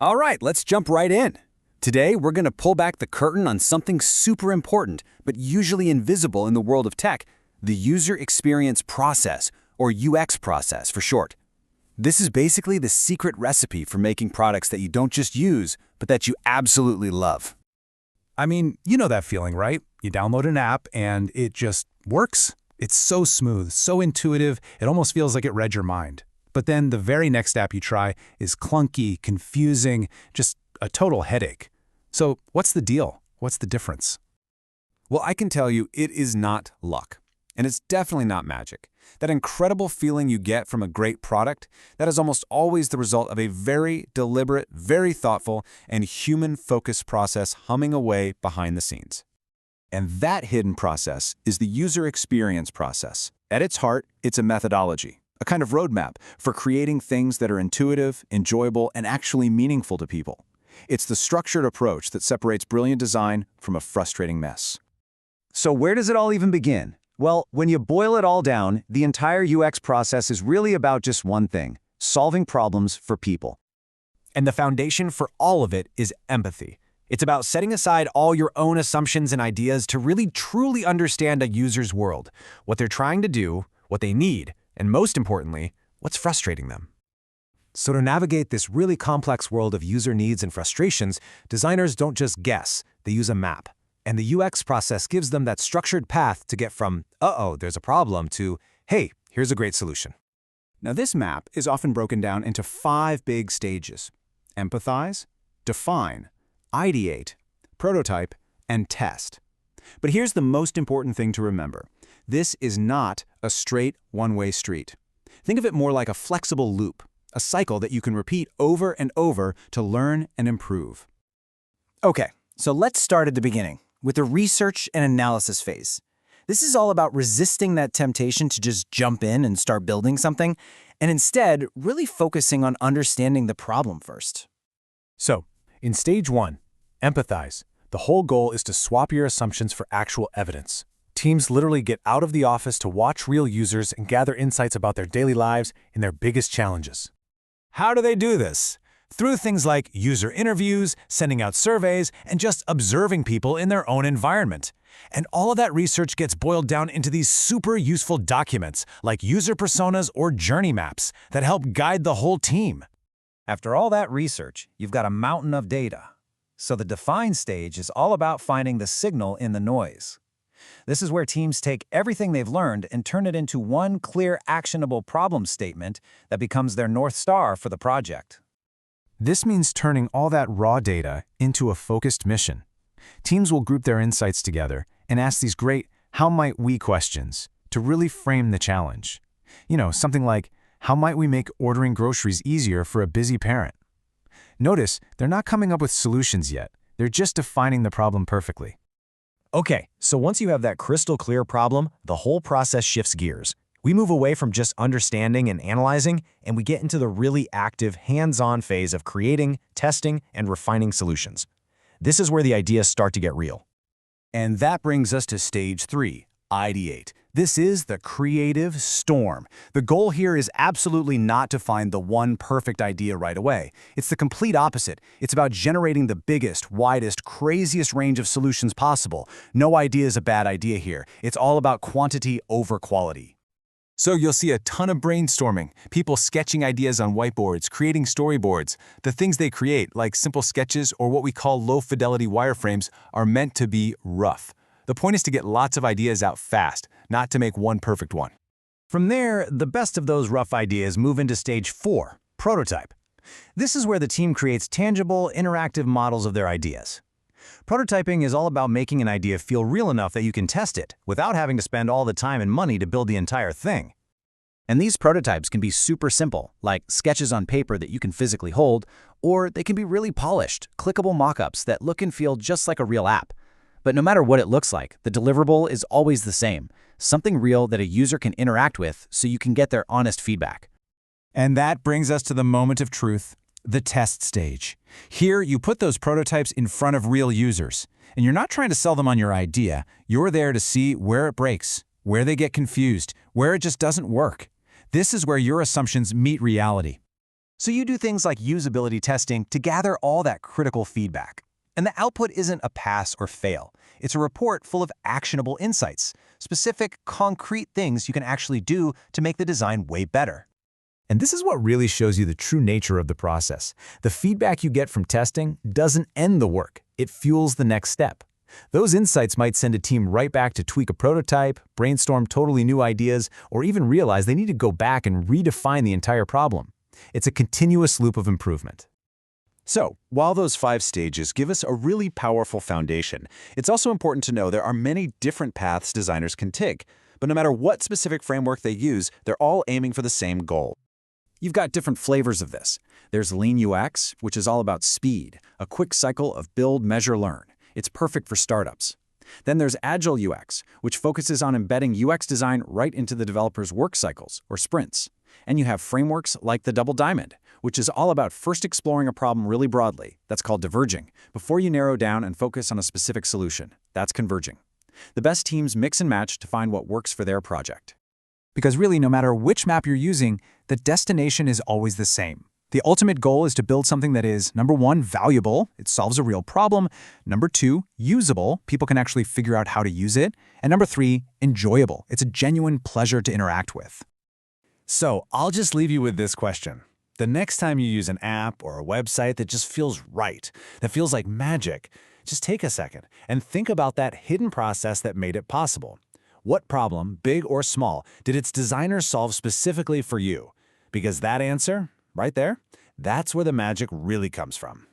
All right, let's jump right in. Today, we're going to pull back the curtain on something super important, but usually invisible in the world of tech, the user experience process, or UX process for short. This is basically the secret recipe for making products that you don't just use, but that you absolutely love. I mean, you know that feeling, right? You download an app and it just works. It's so smooth, so intuitive, it almost feels like it read your mind. But then the very next app you try is clunky, confusing, just a total headache. So what's the deal? What's the difference? Well, I can tell you it is not luck. And it's definitely not magic. That incredible feeling you get from a great product, that is almost always the result of a very deliberate, very thoughtful, and human-focused process humming away behind the scenes. And that hidden process is the user experience process. At its heart, it's a methodology, a kind of roadmap for creating things that are intuitive, enjoyable, and actually meaningful to people. It's the structured approach that separates brilliant design from a frustrating mess. So where does it all even begin? Well, when you boil it all down, the entire UX process is really about just one thing: solving problems for people. And the foundation for all of it is empathy. It's about setting aside all your own assumptions and ideas to really truly understand a user's world, what they're trying to do, what they need, and most importantly, what's frustrating them. So to navigate this really complex world of user needs and frustrations, designers don't just guess, they use a map. And the UX process gives them that structured path to get from, uh-oh, there's a problem, to, hey, here's a great solution. Now, this map is often broken down into 5 big stages: empathize, define, ideate, prototype, and test. But here's the most important thing to remember. This is not a straight one-way street. Think of it more like a flexible loop, a cycle that you can repeat over and over to learn and improve. Okay, so let's start at the beginning, with the research and analysis phase. This is all about resisting that temptation to just jump in and start building something, and instead really focusing on understanding the problem first. So, in stage 1, empathize, the whole goal is to swap your assumptions for actual evidence. Teams literally get out of the office to watch real users and gather insights about their daily lives and their biggest challenges. How do they do this? Through things like user interviews, sending out surveys, and just observing people in their own environment. And all of that research gets boiled down into these super useful documents, like user personas or journey maps, that help guide the whole team. After all that research, you've got a mountain of data. So the define stage is all about finding the signal in the noise. This is where teams take everything they've learned and turn it into one clear, actionable problem statement that becomes their North Star for the project. This means turning all that raw data into a focused mission. Teams will group their insights together and ask these great "how might we" questions to really frame the challenge. You know, something like, how might we make ordering groceries easier for a busy parent? Notice, they're not coming up with solutions yet. They're just defining the problem perfectly. Okay, so once you have that crystal clear problem, the whole process shifts gears. We move away from just understanding and analyzing, and we get into the really active, hands-on phase of creating, testing, and refining solutions. This is where the ideas start to get real. And that brings us to stage 3, ideate. This is the creative storm. The goal here is absolutely not to find the one perfect idea right away. It's the complete opposite. It's about generating the biggest, widest, craziest range of solutions possible. No idea is a bad idea here. It's all about quantity over quality. So you'll see a ton of brainstorming, people sketching ideas on whiteboards, creating storyboards. The things they create, like simple sketches or what we call low-fidelity wireframes, are meant to be rough. The point is to get lots of ideas out fast, not to make one perfect one. From there, the best of those rough ideas move into stage 4, prototype. This is where the team creates tangible, interactive models of their ideas. Prototyping is all about making an idea feel real enough that you can test it without having to spend all the time and money to build the entire thing. And these prototypes can be super simple, like sketches on paper that you can physically hold, or they can be really polished, clickable mockups that look and feel just like a real app. But no matter what it looks like, the deliverable is always the same, something real that a user can interact with so you can get their honest feedback. And that brings us to the moment of truth, the test stage. Here, you put those prototypes in front of real users, and you're not trying to sell them on your idea. You're there to see where it breaks, where they get confused, where it just doesn't work. This is where your assumptions meet reality. So you do things like usability testing to gather all that critical feedback. And the output isn't a pass or fail. It's a report full of actionable insights, specific, concrete things you can actually do to make the design way better. And this is what really shows you the true nature of the process. The feedback you get from testing doesn't end the work. It fuels the next step. Those insights might send a team right back to tweak a prototype, brainstorm totally new ideas, or even realize they need to go back and redefine the entire problem. It's a continuous loop of improvement. So, while those 5 stages give us a really powerful foundation, it's also important to know there are many different paths designers can take. But no matter what specific framework they use, they're all aiming for the same goal. You've got different flavors of this. There's Lean UX, which is all about speed, a quick cycle of build, measure, learn. It's perfect for startups. Then there's Agile UX, which focuses on embedding UX design right into the developer's work cycles, or sprints. And you have frameworks like the Double Diamond, which is all about first exploring a problem really broadly, that's called diverging, before you narrow down and focus on a specific solution, that's converging. The best teams mix and match to find what works for their project. Because really, no matter which map you're using, the destination is always the same. The ultimate goal is to build something that is, number 1, valuable, it solves a real problem, number 2, usable, people can actually figure out how to use it, and number 3, enjoyable, it's a genuine pleasure to interact with. So, I'll just leave you with this question. The next time you use an app or a website that just feels right, that feels like magic, just take a second and think about that hidden process that made it possible. What problem, big or small, did its designers solve specifically for you? Because that answer, right there, that's where the magic really comes from.